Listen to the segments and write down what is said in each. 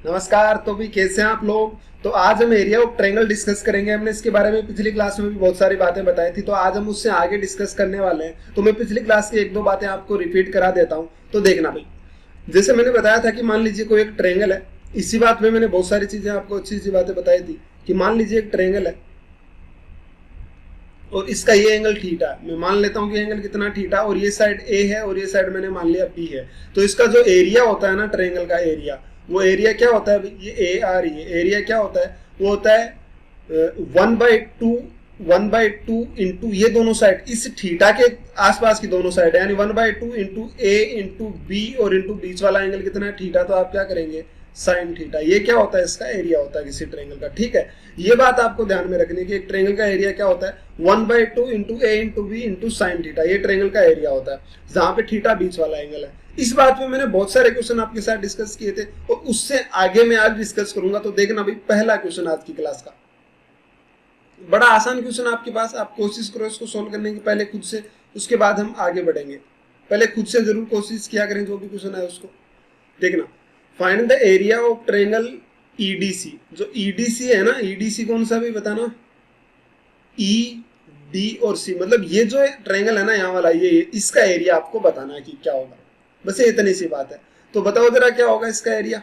नमस्कार। तो भी कैसे हैं आप लोग। तो आज हम एरिया ऑफ ट्रायंगल डिस्कस करेंगे। हमने इसके बारे में पिछली क्लास में भी बहुत सारी बातें बताई थी, तो आज हम उससे आगे डिस्कस करने वाले हैं। तो मैं पिछली क्लास की एक दो बातें आपको रिपीट करा देता हूं, तो देखना भाई। जैसे मैंने बताया था कि मान लीजिए कोई एक ट्रायंगल है। इसी बात में मैंने बहुत सारी चीजें आपको अच्छी अच्छी बातें बताई थी कि मान लीजिए एक ट्रायंगल है और इसका ये एंगल थीटा है। मैं मान लेता हूँ कि एंगल कितना थीटा, और ये साइड ए है और ये साइड मैंने मान लिया बी है। तो इसका जो एरिया होता है ना ट्रायंगल का एरिया, वो एरिया क्या होता है, ये ए आर ये एरिया क्या होता है, वो होता है 1/2 इंटू ये दोनों साइड, इस थीटा के आसपास की दोनों साइड, यानी 1/2 इंटू ए इंटू बी और इंटू बीच वाला एंगल कितना है थीटा। तो आप क्या करेंगे, साइन थीटा। ये क्या होता है, इसका एरिया होता है किसी ट्रायंगल का। ठीक है, ये बात आपको ध्यान में रखनी है कि एक ट्रायंगल का एरिया क्या होता है, 1/2 into A into B into sine theta. ये ट्रायंगल का एरिया होता है जहां पे थीटा बीच वाला एंगल है। इस बात में मैंने बहुत सारे क्वेश्चन आपके साथ डिस्कस किए थे और उससे आगे मैं आज डिस्कस करूंगा। तो देखना भाई, पहला क्वेश्चन आज की क्लास का बड़ा आसान क्वेश्चन आपके पास। आप कोशिश करो इसको सोल्व करने की पहले खुद से, उसके बाद हम आगे बढ़ेंगे। पहले खुद से जरूर कोशिश किया करें, जो भी क्वेश्चन है उसको देखना। Find the area of triangle EDC. जो ईडीसी है ना, ईडीसी कौन सा भी बताना, ई डी और सी, मतलब ये जो ट्रायंगल है ना यहाँ वाला, ये इसका एरिया आपको बताना है कि क्या होगा। बस ये इतनी सी बात है। तो बताओ जरा क्या होगा इसका एरिया।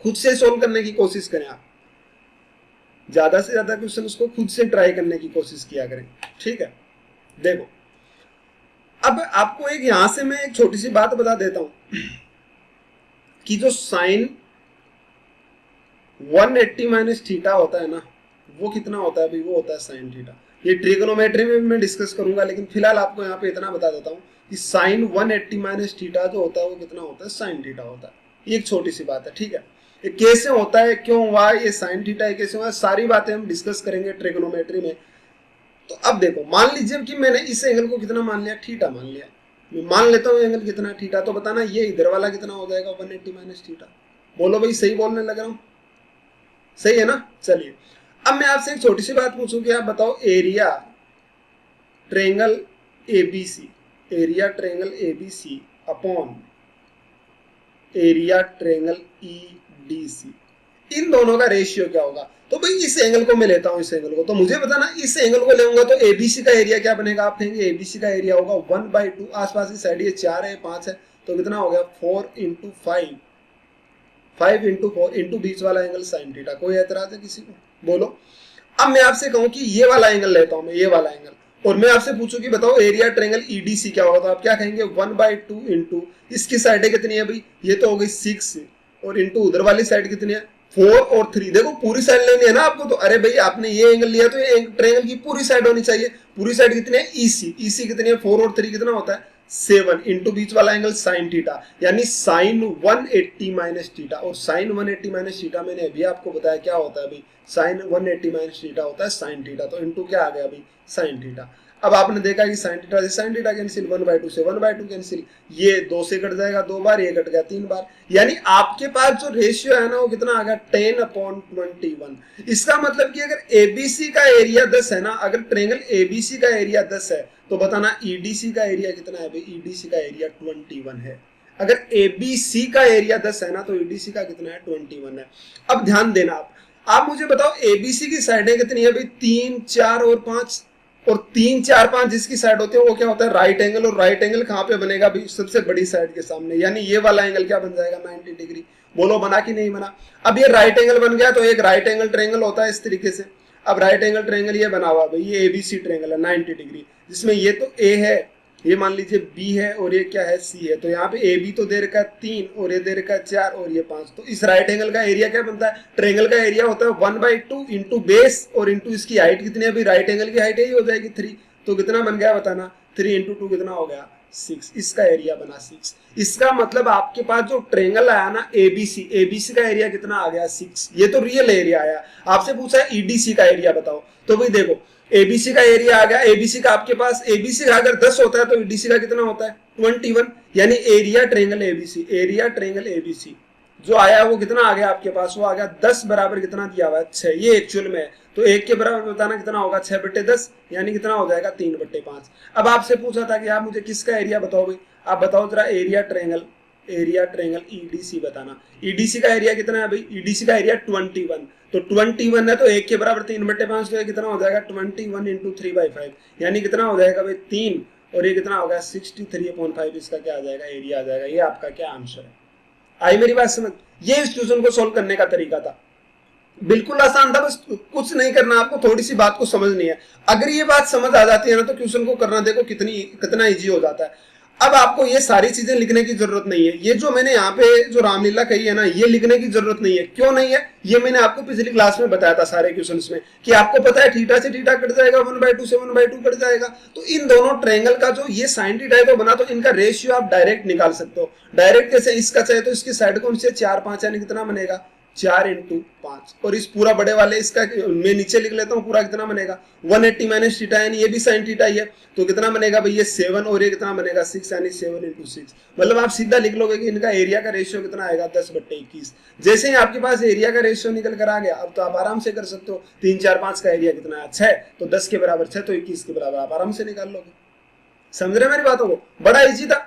खुद से सोल्व करने की कोशिश करें आप, ज्यादा से ज्यादा क्वेश्चन उसको खुद से ट्राई करने की कोशिश किया करें। ठीक है, देखो अब आपको एक यहां से मैं एक छोटी सी बात बता देता हूं कि जो साइन 180 माइनस थीटा होता है ना, वो कितना होता है भाई, वो होता है साइन थीटा। ये ट्रिगोनोमेट्री में मैं डिस्कस करूंगा, लेकिन फिलहाल आपको यहाँ पे इतना बता देता हूँ कि साइन 180 माइनस थीटा जो होता है वो कितना होता है, साइन थीटा होता है। ये एक छोटी सी बात है। ठीक है, ये कैसे होता है, क्यों हुआ ये साइन थीटा, ये कैसे हुआ, सारी बातें हम डिस्कस करेंगे ट्रिगोनोमेट्री में। तो अब देखो, मान लीजिए कि मैंने इस एंगल को कितना मान लिया, थीटा मान लिया। मैं मान लेता हूँ एंगल कितना थीटा, तो बताना ये इधर वाला कितना हो जाएगा, 180 माइनस थीटा। बोलो भाई, सही बोलने लग रहा हूँ, सही है ना। चलिए, अब मैं आपसे एक छोटी सी बात पूछूं कि आप बताओ area triangle ABC, area triangle ABC upon area triangle EDC, इन दोनों का रेशियो क्या होगा। तो भाई इस एंगल को मैं लेता हूं, इस एंगल को, तो मुझे बताना इस एंगल को लेऊंगा तो एबीसी का एरिया क्या बनेगा। आप कहेंगे एबीसी का एरिया होगा 1/2, आसपास की साइड ये 4 है 5 है, तो कितना हो गया 4 इंटू 5, 5 इंटू 4 इंटू बीच वाला एंगल साइन थीटा। कोई एतराज है किसी को, बोलो। अब मैं आपसे कहूं कि ये वाला एंगल लेता हूं मैं, ये वाला एंगल, और मैं आपसे पूछूं कि बताओ एरिया ट्रायंगल ईडीसी क्या होगा, तो आप क्या कहेंगे 1/2 इंटू इसकी साइड कितनी है भाई, ये तो हो गई 6, और इंटू उधर वाली साइड कितनी है 4 और 3। देखो पूरी साइड लेनी है ना आपको, तो अरे भाई आपने ये एंगल लिया तो ये ट्रायंगल की पूरी साइड होनी चाहिए। पूरी साइड कितनी है, ईसी, ईसी कितनी है 4 और 3 कितना होता है 7, इंटू बीच वाला एंगल साइन थीटा, यानी साइन 180 माइनस थीटा। और साइन 180 माइनस थीटा मैंने अभी आपको बताया क्या होता है भाई, साइन 180 माइनस थीटा होता है साइन थीटा। तो इंटू क्या आ गया भाई, साइन थीटा। अब आपने देखा कि साइन थीटा से साइन थीटा कैंसिल, 1/2 से 1/2 कैंसिल, ये 2 से कट जाएगा 2 बार, ये कट गया 3 बार, यानी आपके पास जो रेशियो है ना वो कितना आ गया 10/21। इसका मतलब कि अगर एबीसी का एरिया 10 है ना, अगर ट्रायंगल एबीसी का एरिया 10 है, तो बताना ईडीसी का एरिया कितना है भाई, ईडीसी का एरिया 21 है। अगर एबीसी का एरिया 10 है ना, तो ईडीसी का कितना है 21 है। अब ध्यान देना, आप मुझे बताओ एबीसी की साइडें कितनी है भाई, 3 4 और 5, और 3 4 5 जिसकी साइड होती है वो क्या होता है राइट एंगल। और राइट एंगल कहां पे बनेगा भाई, सबसे बड़ी साइड के सामने, यानी ये वाला एंगल क्या बन जाएगा 90 डिग्री। बोलो बना कि नहीं बना। अब ये राइट एंगल बन गया, तो एक राइट एंगल ट्रायंगल होता है इस तरीके से। अब राइट एंगल ट्रायंगल ये बना हुआ भाई, ये एबीसी ट्रायंगल है 90 डिग्री, जिसमें ये तो ए है, ये मान लीजिए बी है, और ये क्या है सी है। तो यहाँ पे ए बी तो दे रखा है 3, और ये दे रखा है 4, और ये 5। तो इस राइट एंगल का एरिया क्या बनता है, ट्रायंगल का एरिया होता है 1/2 इंटू बेस और इंटू इसकी हाइट कितनी है भाई, राइट एंगल की हाइट यही हो जाएगी 3। तो कितना बन गया बताना, 3 इंटू 2 कितना हो गया 6। इसका एरिया बना 6। इसका मतलब आपके पास जो ट्रायंगल आया ना एबीसी, एबीसी का एरिया कितना आ गया 6। ये तो रियल एरिया आया। आपसे पूछा है ईडीसी का एरिया बताओ, तो भाई देखो एबीसी का एरिया आ गया। एबीसी का आपके पास, एबीसी का अगर 10 होता है तो ईडीसी का कितना होता है 21, यानी area triangle ABC, area triangle ABC जो आया वो कितना आ गया आपके पास, वो आ गया 10 बराबर कितना दिया हुआ है 6। ये एक्चुअल में है, तो 1 के बराबर बताना कितना होगा 6/10, यानी कितना हो जाएगा 3/5। अब आपसे पूछा था कि आप मुझे किसका एरिया बताओ भाई, आप बताओ जरा area triangle area triangle EDC बताना। ईडीसी का एरिया कितना है भाई, ईडीसी का एरिया 21, तो 21 है तो 1 के बराबर 3/5, तो ये कितना हो जाएगा 21 इंटू 3/5, यानी कितना हो जाएगा भाई 3, और ये कितना होगा 63/5, इसका क्या आ जाएगा एरिया आ जाएगा। ये आपका क्या आंसर है। आई मेरी बात समझ। ये इस क्वेश्चन को सोल्व करने का तरीका था, बिल्कुल आसान था, बस कुछ नहीं करना, आपको थोड़ी सी बात को समझनी है। अगर ये बात समझ आ जाती है ना तो क्वेश्चन को करना देखो कितना इजी हो जाता है। अब आपको ये सारी चीजें लिखने की जरूरत नहीं है, ये जो मैंने यहाँ पे जो रामलीला कही है ना, ये लिखने की जरूरत नहीं है। क्यों नहीं है, ये मैंने आपको पिछली क्लास में बताया था सारे क्वेश्चंस में, कि आपको पता है थीटा से थीटा कट जाएगा, 1/2 से 1/2 कट जाएगा, तो इन दोनों ट्रायंगल का जो ये साइन थीटा को बना, तो इनका रेशियो आप डायरेक्ट निकाल सकते हो। डायरेक्ट कैसे, इसका चाहे तो इसकी साइड कौन सी 4 5, यानी कितना बनेगा 4 इंटू 5, और इस पूरा बड़े वाले इसका मैं नीचे लिख लेता हूँ, पूरा कितना बनेगा 180 माइनस थीटा, यानी ये भी साइन थीटा ही है, तो कितना बनेगा भाई ये 7, और ये कितना बनेगा 6, यानी 7 इंटू 6। मतलब आप सीधा लिख लोगे कि इनका एरिया का रेशियो कितना आएगा 10/21। जैसे ही आपके पास एरिया का रेशियो निकल कर आ गया, अब तो आप आराम से कर सकते हो। 3 4 5 का एरिया कितना है 6, तो 10 के बराबर 6, तो 21 के बराबर आप आराम से निकाल लोगे। समझ रहे मेरी बातों को, बड़ा इजी था।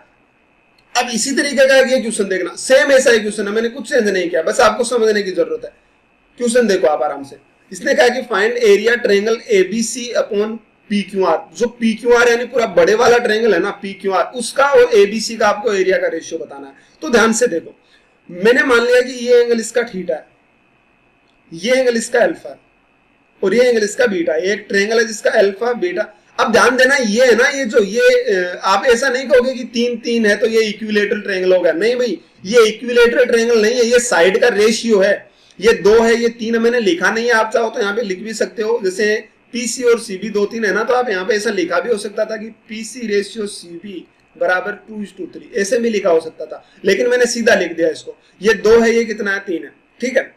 अब इसी तरीके का ये क्वेश्चन देखना, सेम ऐसा ही क्वेश्चन है, मैंने कुछ चेंज नहीं किया, बस आपको समझने की जरूरत है। क्वेश्चन देखो आप आराम से। इसने कहा कि find area triangle ABC upon PQR, जो PQR यानी पूरा बड़े वाला ट्रायंगल है ना PQR, उसका और एबीसी का आपको एरिया का रेशियो बताना है। तो ध्यान से देखो, मैंने मान लिया कि ये एंगल इसका थीटा है, ये एंगल इसका अल्फा है, और ये एंगल इसका बीटा है। एक ट्रायंगल है जिसका अल्फा बीटा। अब ध्यान देना, ये है ना, ये जो ये आप ऐसा नहीं कहोगे कि 3 3 है तो ये इक्विलेटरल ट्रायंगल हो गया, नहीं भाई, ये इक्विलेटरल ट्रायंगल नहीं है, ये साइड का रेशियो है। ये 2 है, ये 3 मैंने लिखा नहीं है, आप चाहो तो यहाँ पे लिख भी सकते हो, जैसे पीसी और सीबी 2 3 है ना, तो आप यहाँ पे ऐसा लिखा भी हो सकता था कि पीसी रेशियो सीबी बराबर 2:3, ऐसे भी लिखा हो सकता था, लेकिन मैंने सीधा लिख दिया इसको। ये 2 है, ये कितना है 3 है, ठीक है,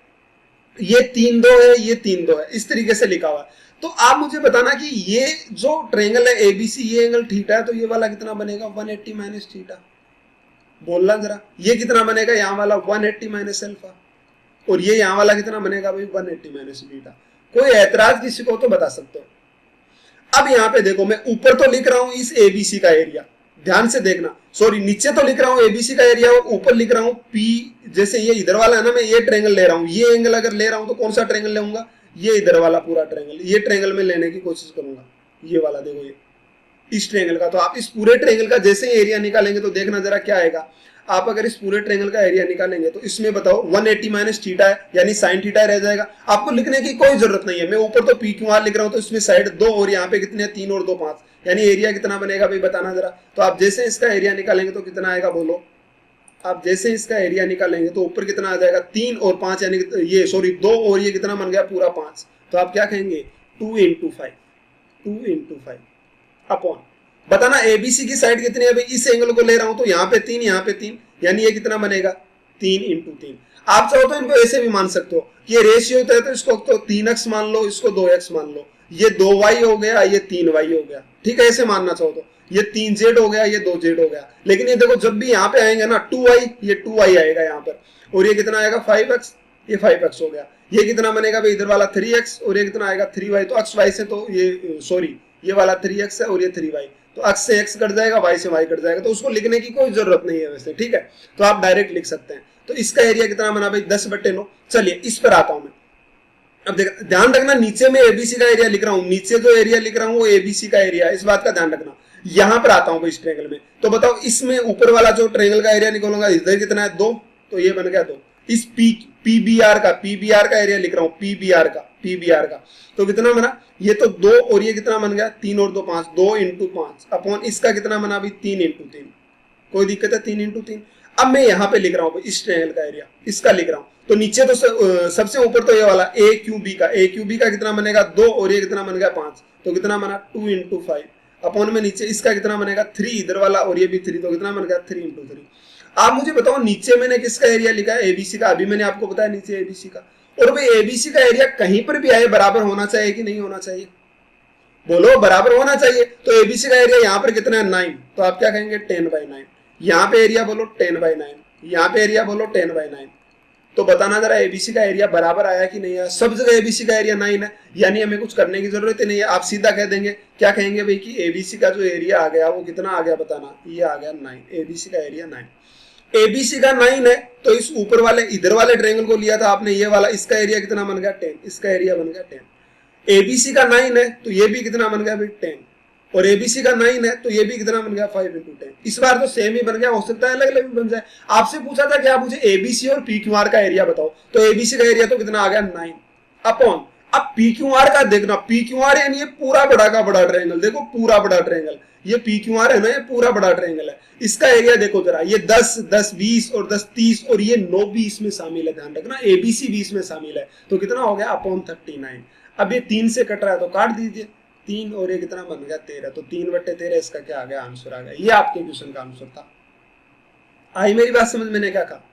ये 3 2 है, ये 3 2 है, इस तरीके से लिखा हुआ है। तो आप मुझे बताना कि ये जो ट्रायंगल है एबीसी, ये एंगल थीटा है, तो ये वाला कितना बनेगा 180 माइनस थीटा। बोलना जरा, ये कितना बनेगा यहाँ वाला 180 माइनस अल्फा, और ये यहाँ वाला कितना बनेगा भाई 180 माइनस बीटा। कोई ऐतराज किसी को तो बता सकते हो। अब यहाँ पे देखो, मैं ऊपर तो लिख रहा हूं इस एबीसी का एरिया, ध्यान से देखना, सॉरी नीचे तो लिख रहा हूं एबीसी का एरिया, और ऊपर लिख रहा हूं पी, जैसे ये इधर वाला है ना, मैं ये ट्रायंगल ले रहा हूं, ये एंगल अगर ले रहा हूं तो कौन सा ट्रायंगल लेऊंगा, ये इधर वाला पूरा ट्रायंगल, ये ट्रायंगल में लेने की कोशिश करूंगा, ये वाला देखो, ये इस ट्रायंगल का। तो आप इस पूरे ट्रायंगल का जैसे एरिया निकालेंगे तो देखना जरा क्या आएगा। आप अगर इस पूरे ट्रायंगल का एरिया निकालेंगे तो इसमें बताओ 180 माइनस थीटा है, यानी साइन थीटा रह जाएगा। आपको लिखने की कोई जरूरत नहीं है, मैं ऊपर तो PQR लिख रहा हूं, तो इसमें साइड 2 और यहाँ पे कितने 3 और 2 5, यानी एरिया कितना बनेगा भाई बताना जरा। तो आप जैसे इसका एरिया निकालेंगे तो कितना आएगा बोलो, आप जैसे इसका एरिया निकालेंगे तो ऊपर कितना आ जाएगा 3 और 5, यानी ये सॉरी 2 और ये कितना बन गया पूरा 5। तो आप क्या कहेंगे 2 इंटू 5 अपॉन, बताना एबीसी की साइड कितनी है भाई, इस एंगल को ले रहा हूं तो यहाँ पे 3, यहाँ पे 3, यानी ये कितना बनेगा 3 इंटू 3। आप चाहो तो इनको ऐसे भी मान सकते हो कि ये रेशियो होता है, तो इसको तो 3x मान लो, इसको 2x मान लो, ये 2y हो गया, ये 3y हो गया, ठीक है, ऐसे मानना चाहो तो ये 3z हो गया, ये 2z हो गया। लेकिन ये देखो जब भी यहाँ पे आएंगे ना 2y, ये 2y आएगा यहाँ पर, और ये कितना आएगा 5x, ये 5x हो गया। ये कितना बनेगा भाई इधर वाला 3x, और ये कितना आएगा 3y, तो x y से तो ये सॉरी ये वाला 3x है और ये 3y, तो x से x कट जाएगा, y से y कट जाएगा, तो उसको लिखने की कोई जरूरत नहीं है वैसे, ठीक है, तो आप डायरेक्ट लिख सकते हैं। तो इसका एरिया कितना बना भाई 10/9। चलिए इस पर आता हूं मैं। अब ध्यान रखना, नीचे में एबीसी का एरिया लिख रहा हूं, नीचे जो एरिया लिख रहा हूं वो एबीसी का एरिया है, इस बात का ध्यान रखना। यहां पर आता हूं भाई इस ट्रायंगल में, तो बताओ इसमें ऊपर वाला जो ट्रायंगल का एरिया निकालूंगा, इधर कितना है 2, तो ये बन गया 2। इस पीबीआर का एरिया लिख रहा हूं, पीबीआर का तो कितना बना, ये तो 2 और ये कितना बन गया 3 और 2 5, 2 इंटू 5 अपॉन इसका कितना बना अभी 3 इंटू 3, कोई दिक्कत है 3 इंटू 3। अब मैं यहाँ पे लिख रहा हूँ इस ट्रायंगल का एरिया, इसका लिख रहा हूँ, तो नीचे तो सबसे ऊपर तो ये वाला ए क्यू बी का कितना बनेगा 2 और ये कितना बन गया 5, तो कितना बना 2 इंटू 5 अपॉन में नीचे इसका कितना बनेगा 3 इधर वाला, और ये भी 3, तो कितना बन गया 3 इंटू 3। आप मुझे बताओ नीचे मैंने किसका एरिया लिखा है एबीसी का, अभी मैंने आपको बताया नीचे एबीसी का, और भाई एबीसी का एरिया कहीं पर भी आए बराबर होना चाहिए कि नहीं होना चाहिए, बोलो बराबर होना चाहिए। तो एबीसी का एरिया यहाँ पर कितना है 9, तो आप क्या कहेंगे 10/9। यहाँ पे एरिया बोलो 10/9, यहाँ पे एरिया बोलो 10/9। तो बताना जरा एबीसी का एरिया बराबर आया कि नहीं आया। सब जगह एबीसी का एरिया 9 है, यानी हमें कुछ करने की जरूरत ही नहीं है। आप सीधा कह देंगे, क्या कहेंगे भाई कि एबीसी का जो एरिया आ गया वो कितना आ गया बताना, ये आ गया 9, एबीसी का एरिया 9। एबीसी का 9 है, तो इस ऊपर वाले इधर वाले ट्रायंगल को लिया था आपने ये वाला, इसका एरिया कितना बन गया 10, इसका एरिया बन गया 10। एबीसी का 9 है तो ये भी कितना बन गया भाई 10, और एबीसी का 9 है तो ये भी कितना बन गया 5 × 10। इस बार तो सेम ही बन गया, हो सकता है अलग अलग भी बन जाए। आपसे पूछा था कि आप मुझे एबीसी और पीक्यूआर का एरिया बताओ, तो एबीसी का एरिया तो कितना आ गया 9 अपॉन, अब पीक्यूआर का देखना, पीक्यूआर यानी ये पूरा बड़ा का बड़ा ट्रायंगल, देखो पूरा बड़ा ट्रायंगल, ये पीक्यूआर है ना, ये पूरा बड़ा ट्रायंगल है। इसका एरिया देखो जरा, ये 10, 10, 20 और 10, 30 और ये 9 भी इसमें शामिल है, ध्यान रखना एबीसी भी इसमें शामिल है, तो कितना हो गया अपॉन 39। अब ये 3 से कट रहा है तो काट दीजिए 3, और ये कितना बन गया 13, तो 3/13 इसका क्या आ गया आंसर आ गया। ये आपके क्वेश्चन का आंसर था। आई मेरी बात समझ, मैंने क्या कहा,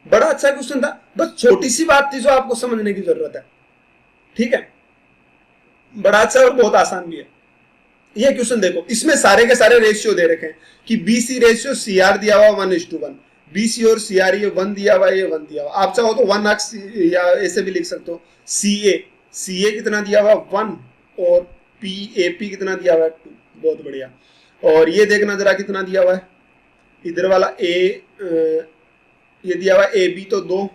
बड़ा अच्छा क्वेश्चन था, बस छोटी सी बात थी जो आपको समझने की जरूरत है, ठीक है, बड़ा अच्छा और बहुत आसान भी है। ये क्वेश्चन देखो, इसमें सारे के सारे रेशियो दे रखे हैं कि बीसी रेशियो सीआर दिया हुआ 1:1, बीसी और सीआर ये 1 दिया हुआ, ये 1 दिया हुआ, आप चाहो तो 1x या ऐसे भी लिख सकते हो। सीए कितना दिया हुआ 1, और पीएपी कितना दिया हुआ है 2, बहुत बढ़िया। और ये देखना जरा कितना दिया हुआ है, इधर वाला ये दिया हुआ ए बी तो 2,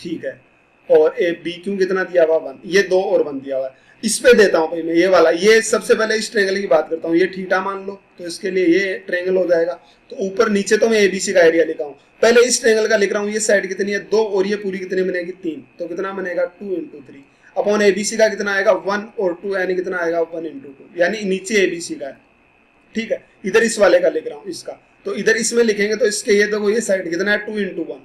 ठीक है, और ए बी क्यों कितना दिया हुआ 1, ये 2 और 1 दिया हुआ है। इस पे देता हूं भाई मैं ये वाला, ये सबसे पहले इस ट्रायंगल की बात करता हूँ, ये थीटा मान लो, तो इसके लिए ये ट्रायंगल हो जाएगा। तो ऊपर नीचे तो मैं एबीसी का एरिया लिखा हूँ, पहले इस ट्रायंगल का लिख रहा हूँ, ये साइड कितनी है 2, और ये पूरी कितनी बनेगी 3, तो कितना बनेगा 2 × 3 अपॉन एबीसी का कितना आएगा 1 और 2, यानी कितना आएगा 1 × 2, यानी नीचे एबीसी का है, ठीक है। इधर इस वाले का लिख रहा हूँ इसका, तो इधर इसमें लिखेंगे तो इसके ये देखो ये साइड कितना है 2 × 1,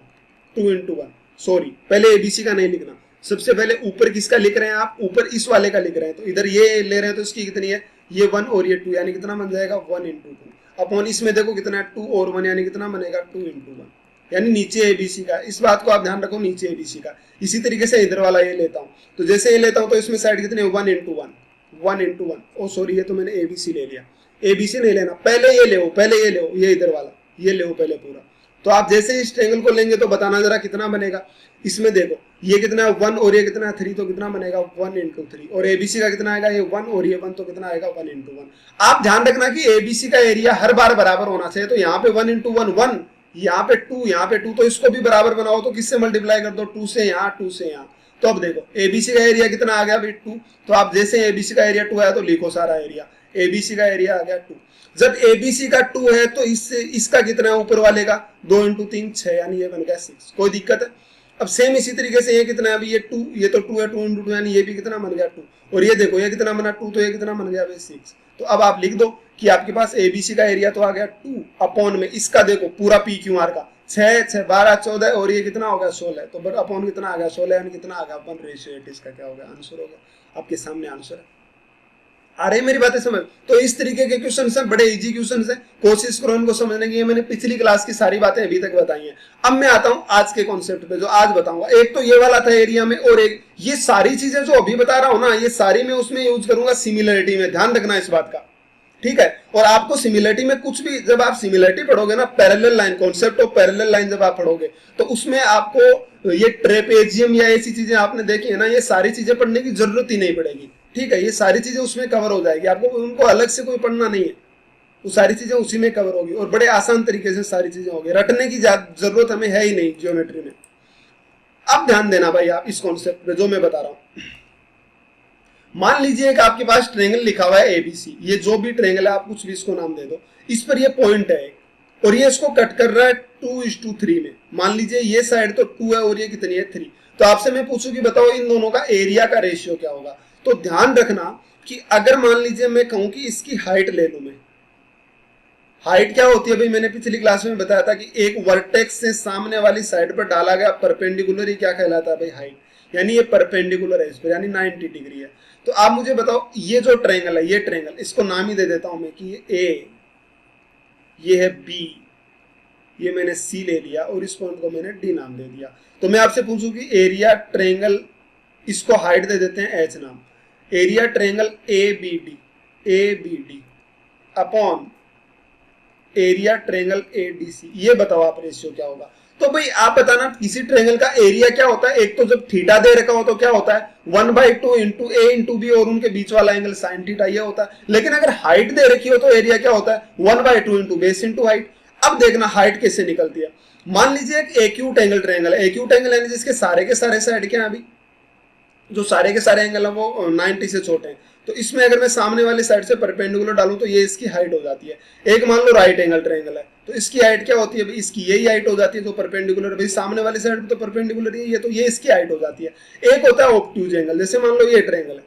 2 × 1, सॉरी पहले एबीसी का नहीं लिखना, सबसे पहले ऊपर किसका लिख रहे हैं आप, ऊपर इस वाले का लिख रहे हैं, तो इधर ये ले रहे हैं तो इसकी कितनी है ये 1 और ये 2, यानी कितना बन जाएगा 1 × 2 अपॉन इसमें देखो कितना है 2 और 1, यानी कितना बनेगा 2 × 1, यानी नीचे एबीसी का। इस बात को आप ध्यान रखो, नीचे एबीसी का। इसी तरीके से इधर वाला ये लेता हूँ, तो जैसे ये लेता हूँ तो इसमें साइड कितने 1 × 1, 1 × 1, ओ सॉरी ये तो मैंने एबीसी ले लिया, एबीसी नहीं लेना, पहले ये ले, पहले ये ले, ये इधर वाला ये ले पहले पूरा। तो आप जैसे इस ट्रायंगल को लेंगे तो बताना जरा कितना बनेगा। इसमें देखो ये कितना है 1 और ये कितना है 3, तो कितना बनेगा 1 × 3, और एबीसी का कितना आएगा ये 1 और ये 1, तो कितना आएगा 1 × 1। आप ध्यान रखना कि एबीसी का एरिया हर बार बराबर होना चाहिए, तो यहाँ पे 1 × 1 1, यहाँ पे 2, यहाँ पे 2, तो इसको भी बराबर बनाओ, तो किससे मल्टीप्लाई कर दो 2 से यहाँ, 2 से यहाँ। तो अब देखो एबीसी का एरिया कितना आ गया भाई 2, तो आप जैसे एबीसी का एरिया 2 आया तो लिखो सारा एरिया, एबीसी का एरिया आ गया 2। जब एबीसी का 2 है तो इसका कितना है ऊपर वाले का 2 × 3 6, यानी ये बन गया 6, कोई दिक्कत है। अब सेम इसी तरीके से ये कितना है अभी ये 2, ये तो 2 है, 2 × 2 यानी ये भी कितना बन गया 2, और ये देखो ये कितना बना 2, तो ये कितना बन गया भाई 6। तो अब आप लिख दो कि आपके पास एबीसी का एरिया तो आ गया 2 अपॉन में इसका देखो पूरा पीक्यूआर का 6, 6, 12, 14, और ये कितना हो गया 16, तो बट अपॉन कितना आ गया 16, यानी कितना आ गया 1:8, इसका क्या हो गया आंसर होगा, आपके सामने आंसर है। आ रही मेरी बातें समझ। तो इस तरीके के क्वेश्चन है, बड़े इजी क्वेश्चन है, कोशिश करो इनको समझने की। मैंने पिछली क्लास की सारी बातें अभी तक बताई हैं। अब मैं आता हूं आज के कॉन्सेप्ट पे जो आज बताऊंगा। एक तो ये वाला था एरिया में, और एक ये सारी चीजें जो अभी बता रहा हूं ना, ये सारी मैं उसमें यूज करूंगा सिमिलरिटी में, ध्यान रखना इस बात का, ठीक है। और आपको सिमिलरिटी में कुछ भी, जब आप सिमिलरिटी पढ़ोगे ना, parallel line, concept of parallel line जब आप पढ़ोगे तो उसमें आपको ये ट्रेपेजियम या ऐसी चीजें आपने देखी है ना, ये सारी चीजें पढ़ने की जरूरत ही नहीं पड़ेगी, ठीक है। ये सारी चीजें उसमें कवर हो जाएगी, आपको उनको अलग से कोई पढ़ना नहीं है, वो सारी चीजें उसी में कवर होगी, और बड़े आसान तरीके से सारी चीजें होगी, रटने की जरूरत हमें है ही नहीं ज्योमेट्री में। अब ध्यान देना भाई आप इस कॉन्सेप्ट पे जो मैं बता रहा हूं। मान लीजिए कि आपके पास ट्रायंगल लिखा हुआ है एबीसी, ये जो भी ट्रायंगल है आप कुछ भी इसको नाम दे दो, इस पर ये पॉइंट है और ये इसको कट कर रहा है 2:3 में। मान लीजिए ये साइड तो 2 है और ये कितनी है 3, तो आपसे मैं पूछूं कि बताओ इन दोनों का एरिया का रेशियो क्या होगा। तो ध्यान रखना कि अगर मान लीजिए मैं कहूं कि इसकी हाइट ले लूं, मैं हाइट क्या होती है भाई, मैंने पिछली क्लास में बताया था कि एक वर्टेक्स से सामने वाली साइड पर डाला गया परपेंडिकुलर ही क्या कहलाता है भाई हाइट, यानी ये परपेंडिकुलर है इस पर, यानी 90 डिग्री है। तो आप मुझे बताओ ये जो ट्रायंगल है, ये ट्रायंगल, इसको नाम ही दे देता हूं मैं कि ये ए, ये है बी, ये मैंने सी ले लिया और इस पॉइंट को मैंने डी नाम दे दिया। तो मैं आपसे पूछूं कि एरिया ट्रायंगल, इसको हाइट दे देते हैं एच नाम, area triangle A B D upon area triangle A D C, ये बताओ आप रेशियो क्या होगा। तो भाई आप बताना किसी ट्रायंगल का एरिया क्या होता है। एक तो जब थीटा दे रखा हो तो क्या होता है 1/2 इंटू ए इंटू बी, और उनके बीच वाला एंगल साइन थीटा, ये होता है। लेकिन अगर हाइट दे रखी हो तो एरिया क्या होता है 1/2 इंटू बेस इंटू हाइट। अब देखना हाइट कैसे निकलती है। मान लीजिए एक एक्यूट एंगल ट्रायंगल है, एक्यूट एंगल यानी जिसके सारे के सारे साइड क्या है, अभी जो सारे के सारे एंगल है वो 90 से छोटे हैं, तो इसमें अगर मैं सामने वाली साइड से परपेंडिकुलर डालूं तो ये इसकी हाइट हो जाती है। एक मान लो राइट एंगल ट्रायंगल है, तो इसकी हाइट क्या होती है भाई, इसकी यही हाइट हो जाती है जो परपेंडिकुलर, भाई सामने वाली साइड तो परपेंडिकुलर ही है, तो ये इसकी हाइट हो जाती है। एक होता है ऑब्ट्यूज एंगल, जैसे मान लो ये ट्रायंगल है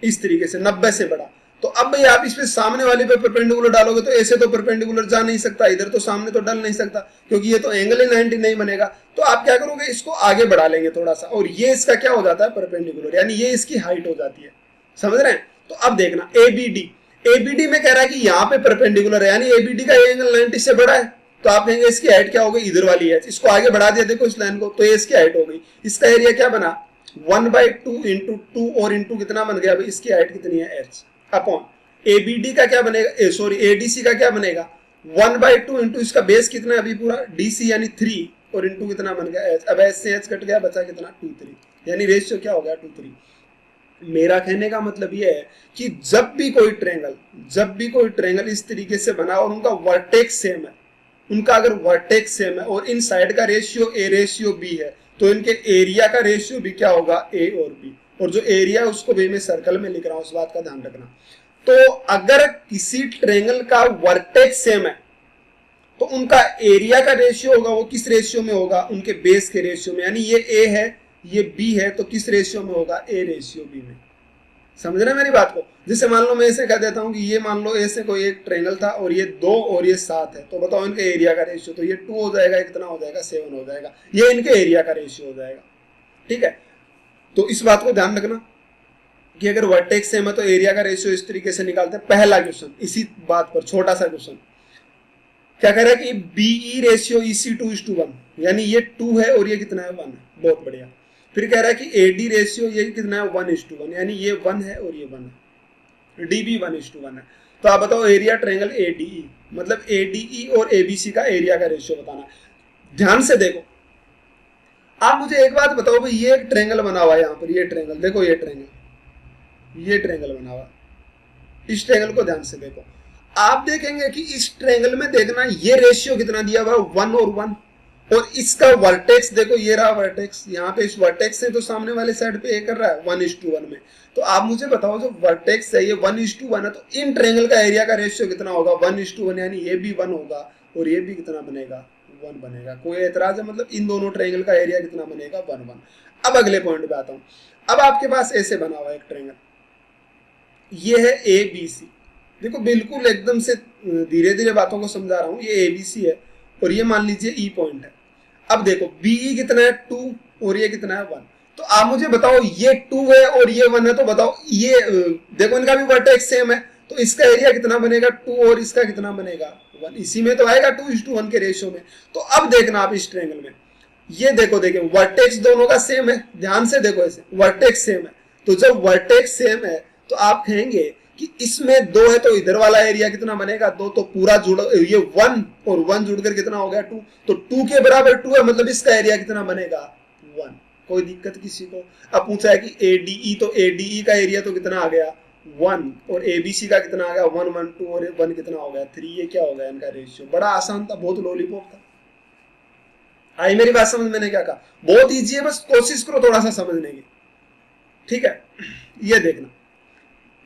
इस तरीके से 90 से बड़ा, तो अब भाई आप इसमें सामने वाले पे परपेंडिकुलर डालोगे तो ऐसे तो परपेंडिकुलर जा नहीं सकता, इधर तो सामने तो डल नहीं सकता क्योंकि ये तो एंगल ही 90 नहीं बनेगा। तो आप क्या करोगे, इसको आगे बढ़ा लेंगे थोड़ा सा, और ये इसका क्या हो जाता है, परपेंडिकुलर, यानी ये इसकी हाइट हो जाती है। समझ रहे हैं? तो अब देखना एबीडी, एबीडी में कह रहा है कि यहाँ पे परपेंडिकुलर है, यानी एबीडी का एंगल 90 से बड़ा है, तो आप कहेंगे इसकी हाइट क्या हो गई, इधर वाली है, इसको आगे बढ़ा दिया देखो इस लाइन को, तो ये इसकी हाइट हो गई। इसका एरिया क्या बना, 1/2 इंटू 2 और इंटू कितना बन गया भाई, इसकी हाइट कितनी है, एच अपॉन एबीडी का क्या बनेगा, सॉरी एडीसी का क्या बनेगा, 1/2 इंटू इसका बेस कितना है अभी पूरा डीसी यानी 3 और इंटू कितना बन गया एच। अब एच से एच कट गया, बचा कितना 2/3, यानी रेशियो क्या हो गया 2/3। मेरा कहने का मतलब यह है कि जब भी कोई ट्रेंगल इस तरीके से बना और उनका वर्टेक्स सेम है, उनका अगर वर्टेक्स सेम है और इन साइड का रेशियो ए रेशियो बी है, तो इनके एरिया का रेशियो भी क्या होगा, ए और बी, और जो एरिया है उसको भी मैं सर्कल में लिख रहा हूं, उस बात का ध्यान रखना। तो अगर किसी ट्रेंगल का वर्टेक्स सेम है तो उनका एरिया का रेशियो होगा, वो किस रेशियो में होगा, उनके बेस के रेशियो में, यानी ये ए है ये बी है, तो किस रेशियो में होगा, ए रेशियो बी में। समझ रहे हैं मेरी बात को? जैसे मान लो मैं ऐसे कह देता हूं कि ये मान लो ऐसे कोई एक ट्रेंगल था और ये 2 और ये 7 है, तो बताओ इनके एरिया का रेशियो, तो ये 2 हो जाएगा, कितना हो जाएगा 7 हो जाएगा, ये इनके एरिया का रेशियो हो जाएगा। ठीक है, तो इस बात को ध्यान रखना कि अगर वर्टेक्स सेम है तो एरिया का रेशियो इस तरीके से निकालते हैं। पहला क्वेश्चन इसी बात पर, छोटा सा क्वेश्चन क्या कह रहा है कि बीई रेशियो इसी 2:1, यानी ये 2 है और ये कितना है 1 है, बहुत बढ़िया। फिर कह रहा है कि एडी रेशियो ये कितना है 1:1, यानी ये 1 है और ये 1 है, डीबी 1:1 है। तो आप बताओ एरिया ट्रायंगल एडीई, मतलब एडीई और एबीसी का एरिया का रेशियो बताना। ध्यान से देखो, आप मुझे एक बात बताओ भाई, ये एक ट्रायंगल बना हुआ है यहाँ पर, ये ट्रायंगल देखो, ये ट्रायंगल बना हुआ है, इस ट्रायंगल को ध्यान से देखो, आप देखेंगे कि इस ट्रायंगल में देखना ये रेशियो कितना दिया हुआ है 1 और 1, और इसका वर्टेक्स देखो, ये रहा वर्टेक्स, यहाँ पे इस वर्टेक्स से तो सामने वाले साइड पे ए कर रहा है 1:1 में। तो आप मुझे बताओ जो वर्टेक्स है ये 1:1 है, तो इन ट्रायंगल का एरिया का रेशियो कितना होगा 1:1, यानी ये भी 1 होगा और ये भी कितना बनेगा 1 बनेगा। कोई एतराज है? मतलब इन दोनों ट्रायंगल का एरिया कितना बनेगा 1:1। अब अगले पॉइंट पे आता हूं। अब आपके पास ऐसे बना हुआ एक ट्रायंगल, ये है ए बी सी, देखो बिल्कुल एकदम से धीरे धीरे बातों को समझा रहा हूं, ये एबीसी है और ये मान लीजिए ई पॉइंट है। अब देखो बीई कितना है 2 और ये कितना है 1, तो आप मुझे बताओ ये 2 है और ये 1 है, तो बताओ ये देखो इनका भी वर्टेक्स सेम है, तो इसका एरिया कितना बनेगा 2 और इसका कितना बनेगा 1, इसी में तो आएगा 2:1 के रेशियो में। तो अब देखना आप इस ट्रायंगल में, ये देखो देखिए वर्टेक्स दोनों का सेम है, ध्यान से देखो, ऐसे वर्टेक्स सेम है, तो जब वर्टेक्स सेम है तो आप कहेंगे कि इसमें 2 है तो इधर वाला एरिया कितना बनेगा 2, तो पूरा जुड़, ये 1 और 1 जुड़कर कितना हो गया 2, तो 2 के बराबर 2 है, मतलब इसका एरिया कितना बनेगा 1। कोई दिक्कत किसी को? अब पूछा है कि एडीई, तो एडीई का एरिया तो कितना आ गया 1 और एबीसी का कितना आ गया 1 1 2 और 1 कितना हो गया 3, ये क्या हो गया इनका रेशियो। बड़ा आसान था, बहुत लॉलीपॉप था। आई मेरी बात समझ में? क्या कहा? बहुत ईजी है, बस कोशिश करो थोड़ा सा समझने की। ठीक है, ये देखना,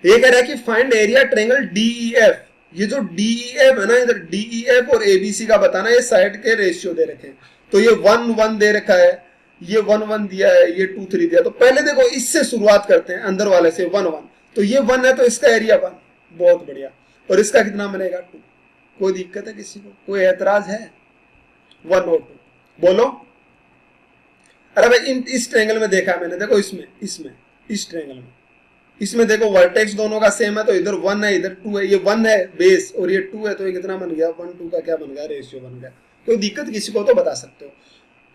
ये कह रहा है कि फाइंड एरिया ट्रायंगल डीईएफ, ये जो डीईएफ है ना, इधर डीईएफ और एबीसी का बताना, ये साइड के रेशियो दे रखे हैं, तो ये 1 1 दे रखा है, ये 1 1 दिया है, ये 2 3 दिया। तो पहले देखो इससे शुरुआत करते हैं, अंदर वाले से 1 1, तो ये 1 है तो इसका एरिया 1, बहुत बढ़िया, और इसका कितना बनेगा 2। कोई दिक्कत है किसी को? कोई एतराज है? 1 और 2 बोलो। अरे भाई इस ट्रायंगल में देखा मैंने, देखो इसमें इस ट्रायंगल में, इसमें देखो वर्टेक्स दोनों का सेम है, तो इधर 1 है इधर 2 है, ये 1 है बेस और ये 2 है, तो ये कितना बन गया 1 2 का क्या बन गया रेशियो बन गया। कोई दिक्कत किसी को? तो बता सकते हो।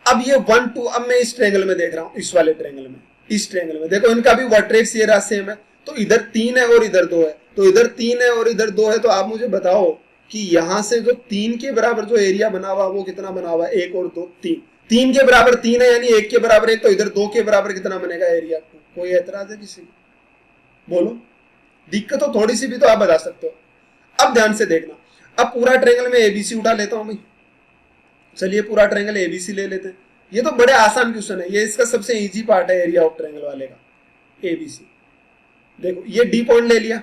अब ये 1 2, अब मैं इस ट्रायंगल में देख रहा हूँ, इस वाले ट्रायंगल में, इस ट्रायंगल में देखो इनका भी वर्टेक्स ये रहा सेम है, तो इधर 3 है और इधर 2 है, तो इधर 3 है और इधर 2 है, तो आप मुझे बताओ कि यहां से जो 3 के बराबर जो एरिया बना हुआ वो कितना बना हुआ, 1 और 2 3, 3 के बराबर 3 है यानी 1 के बराबर 1, तो इधर 2 के बराबर कितना बनेगा एरिया 2। कोई एतराज है किसी को? बोलो। दिक्कत तो थोड़ी सी भी तो आप बता सकते हो। अब ध्यान से देखना, अब पूरा ट्रायंगल में एबीसी उठा लेता हूं भाई, चलिए पूरा ट्रायंगल एबीसी ले लेते हैं। ये तो बड़े आसान क्वेश्चन है, ये इसका सबसे इजी पार्ट है एरिया ऑफ ट्रायंगल वाले का, एबीसी। देखो ये डी पॉइंट ले लिया,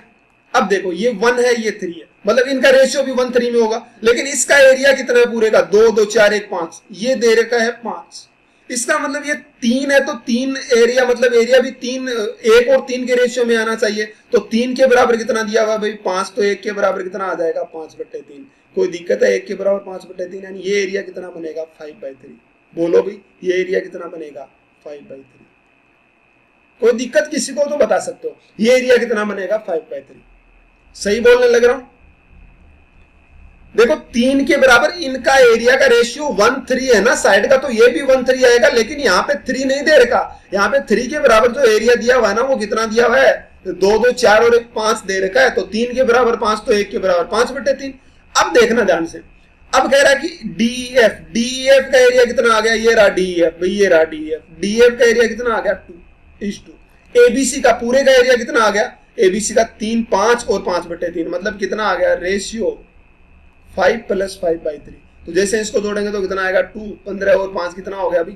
अब देखो ये 1 है ये 3 है, मतलब इनका रेशियो भी 1:3 में होगा, लेकिन इसका एरिया कितना है पूरे का, 2 2 4 1 5, ये दे रखा है 5। इसका मतलब ये 3 है तो 3 एरिया, मतलब एरिया भी 3, 1 और 3 के रेशियो में आना चाहिए। तो 3 के बराबर कितना दिया हुआ भाई 5, तो 1 के बराबर कितना आ जाएगा 5/3। कोई दिक्कत है, 1 के बराबर 5/3, यानी ये एरिया कितना बनेगा 5/3। बोलो भाई ये एरिया कितना बनेगा 5/3। कोई दिक्कत किसी को तो बता सकते हो, ये एरिया कितना बनेगा 5/3। सही बोलने लग रहा हूं? देखो 3 के बराबर इनका एरिया का रेशियो 1:3 है ना साइड का, तो ये भी 1:3 आएगा, लेकिन यहाँ पे 3 नहीं दे रखा, यहाँ पे 3 के बराबर जो एरिया दिया हुआ है ना वो कितना दिया हुआ है 2 2 4 और 1 5 दे रखा है, तो 3 के बराबर 5, तो 1 के बराबर 5/3। अब देखना ध्यान से, अब कह रहा है कि डीएफ का एरिया कितना आ गया, ये रहा डीएफ भाई, ये रहा डीएफ का एरिया कितना आ गया 2:2। एबीसी का पूरे का एरिया कितना आ गया, एबीसी का 3 5 और 5/3, मतलब कितना आ गया रेशियो 5 + 5/3। तो जैसे इसको जोड़ेंगे तो कितना आएगा 2, 15 और 5 कितना हो गया अभी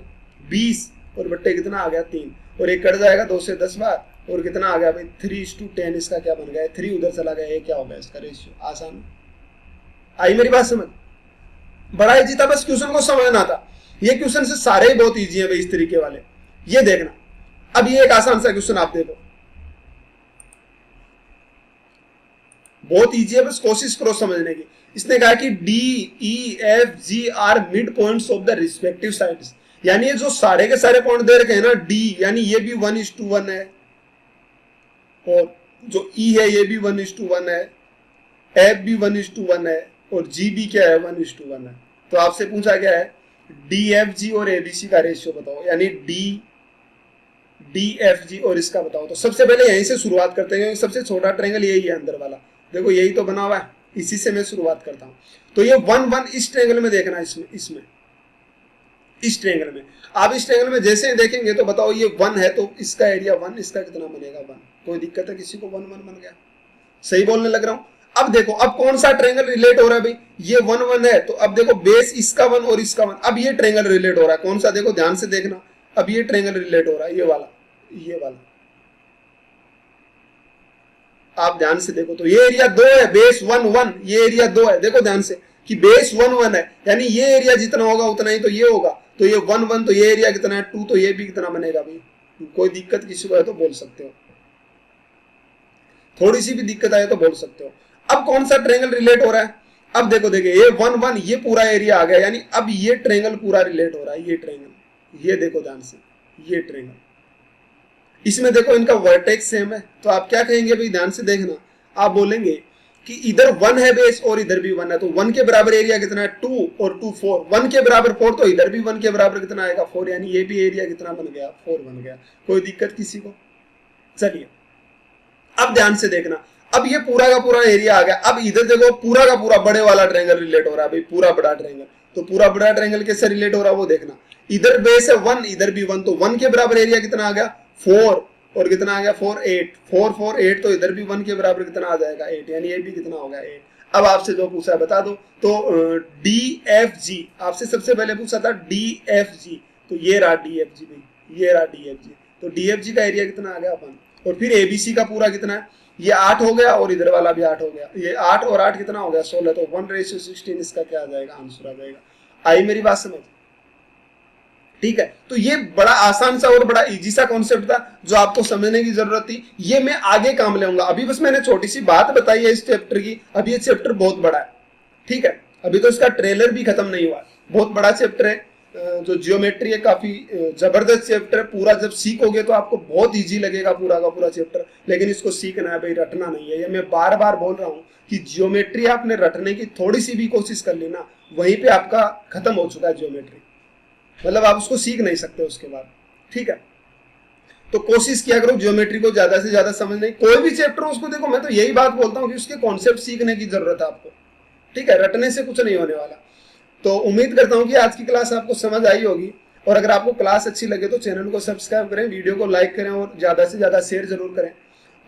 20, और बट्टे कितना आ गया 3, और एक कट जाएगा 2 से 10 बार, और कितना आ गया भाई 3:10। इसका क्या बन गया, 3 उधर चला गया, ये क्या हो गया इसका रेशियो। आसान आई मेरी बात समझ? बड़ा इजी था, बस क्वेश्चन को समझना था। ये क्वेश्चन से सारे ही बहुत इजी है भाई इस तरीके वाले, ये देखना। अब ये एक आसान सा क्वेश्चन आप देखो, बहुत इजी है, बस कोशिश करो समझने की। इसने कहा कि D E F G are mid points of the respective sides, यानी ये जो सारे के सारे पॉइंट दे रखे हैं ना, डी यानी ये भी 1:1 है, और जो ई है ये भी 1:1 है, एफ भी 1:1 है, और जी भी क्या है 1:1 है। तो आपसे पूछा गया है डी एफ जी और एबीसी का रेशियो बताओ, यानी डी एफ जी और इसका बताओ। तो सबसे पहले यहीं से शुरुआत करते हैं, क्योंकि सबसे छोटा ट्रायंगल यही है अंदर वाला, देखो यही तो बना हुआ है, इसी से मैं शुरुआत करता हूं। तो ये 1 1 इस ट्रायंगल में देखना, इसमें इस ट्रायंगल में आप इस ट्रायंगल में जैसे देखेंगे तो बताओ ये 1 है, तो इसका एरिया 1, इसका कितना बनेगा 1। कोई दिक्कत है किसी को, 1 1 बन गया। सही बोलने लग रहा हूं? अब देखो अब कौन सा ट्रायंगल रिलेट हो रहा है भाई, ये 1 1 है, तो अब देखो बेस इसका 1 और इसका 1, अब ये ट्रायंगल रिलेट हो रहा है कौन सा, देखो ध्यान से देखना। अब ये ट्रायंगल रिलेट हो रहा है, ये वाला, ये वाला, आप ध्यान से देखो। तो ये एरिया 2 है, बेस 1 1, ये एरिया 2 है। देखो ध्यान से कि बेस 1 1 है, यानी ये एरिया जितना होगा उतना ही तो ये होगा। तो ये 1 1, तो ये एरिया कितना है 2, तो ये भी कितना बनेगा भाई 2। कोई दिक्कत किसी को है तो बोल सकते हो, थोड़ी सी भी दिक्कत आए तो बोल सकते हो। अब कौन सा ट्रायंगल रिलेट हो रहा है, अब देखो देखिए ये 1 1, ये पूरा एरिया आ गया, यानी अब ये ट्रायंगल पूरा रिलेट हो रहा है। ये ट्रायंगल, ये देखो ध्यान से, ये ट्रायंगल, इसमें देखो इनका वर्टेक्स सेम है, तो आप क्या कहेंगे भाई ध्यान से देखना, आप बोलेंगे कि इधर 1 है बेस और इधर भी 1 है, तो 1 के बराबर एरिया कितना है 2 और 2 4, 1 के बराबर 4, तो इधर भी 1 के बराबर कितना आएगा 4, यानी ये भी एरिया कितना बन गया 4 बन गया। कोई दिक्कत किसी को? चलिए अब ध्यान से देखना, अब ये पूरा का पूरा एरिया आ गया। अब इधर देखो पूरा का पूरा बड़े वाला ट्रायंगल रिलेट हो रहा है भाई, पूरा बड़ा ट्रायंगल। तो पूरा बड़ा ट्रायंगल कैसे रिलेट हो रहा है वो देखना, इधर बेस है 1, इधर भी 1, तो 1 के बराबर एरिया कितना आ गया 4, और कितना आ गया 4 8, 4 4 8, तो इधर भी 1 के बराबर कितना आ जाएगा 8, यानी ये भी कितना होगा 8। अब आपसे जो पूछा है बता दो, तो डी एफ जी आपसे सबसे पहले पूछा था डी एफ जी, तो ये रहा डी एफ जी भाई, ये रहा डी एफ जी। तो डी एफ जी का एरिया कितना आ गया 1, और फिर एबीसी का पूरा कितना है, ये 8 हो गया, और इधर वाला भी 8 हो गया, ये 8 और 8 कितना हो गया 16, तो 1:16 इसका क्या आ जाएगा आंसर आ जाएगा। आई मेरी बात समझ? ठीक है, तो ये बड़ा आसान सा और बड़ा इजी सा कॉन्सेप्ट था जो आपको समझने की जरूरत थी, ये मैं आगे काम लेऊंगा। अभी बस मैंने छोटी सी बात बताई है इस चैप्टर की, अभी ये चैप्टर बहुत बड़ा है, ठीक है, अभी तो इसका ट्रेलर भी खत्म नहीं हुआ, बहुत बड़ा चैप्टर है। जो जियोमेट्री है काफी जबरदस्त चैप्टर है, पूरा जब सीखोगे तो आपको बहुत इजी लगेगा पूरा का पूरा चैप्टर, लेकिन इसको सीखना है भाई, रटना नहीं है। ये मैं बार बार बोल रहा हूँ कि जियोमेट्री आपने रटने की थोड़ी सी भी कोशिश कर ली ना, वहीं पे आपका खत्म हो चुका है जियोमेट्री, मतलब आप उसको सीख नहीं सकते उसके बाद, ठीक है। तो कोशिश किया करो ज्योमेट्री को ज्यादा से ज्यादा समझने, कोई भी चैप्टर हो उसको देखो, मैं तो यही बात बोलता हूँ कि उसके कॉन्सेप्ट सीखने की जरूरत है आपको, ठीक है, रटने से कुछ नहीं होने वाला। तो उम्मीद करता हूँ कि आज की क्लास आपको समझ आई होगी, और अगर आपको क्लास अच्छी लगे तो चैनल को सब्सक्राइब करें, वीडियो को लाइक करें, और ज्यादा से ज्यादा शेयर जरूर करें।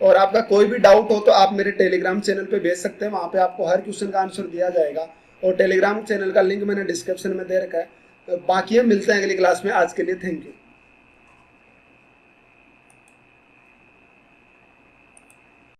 और आपका कोई भी डाउट हो तो आप मेरे टेलीग्राम चैनल पे भेज सकते हैं, वहां पे आपको हर क्वेश्चन का आंसर दिया जाएगा। और टेलीग्राम चैनल का लिंक मैंने डिस्क्रिप्शन में दे रखा है। बाकी हम मिलते हैं अगली क्लास में। आज के लिए थैंक यू।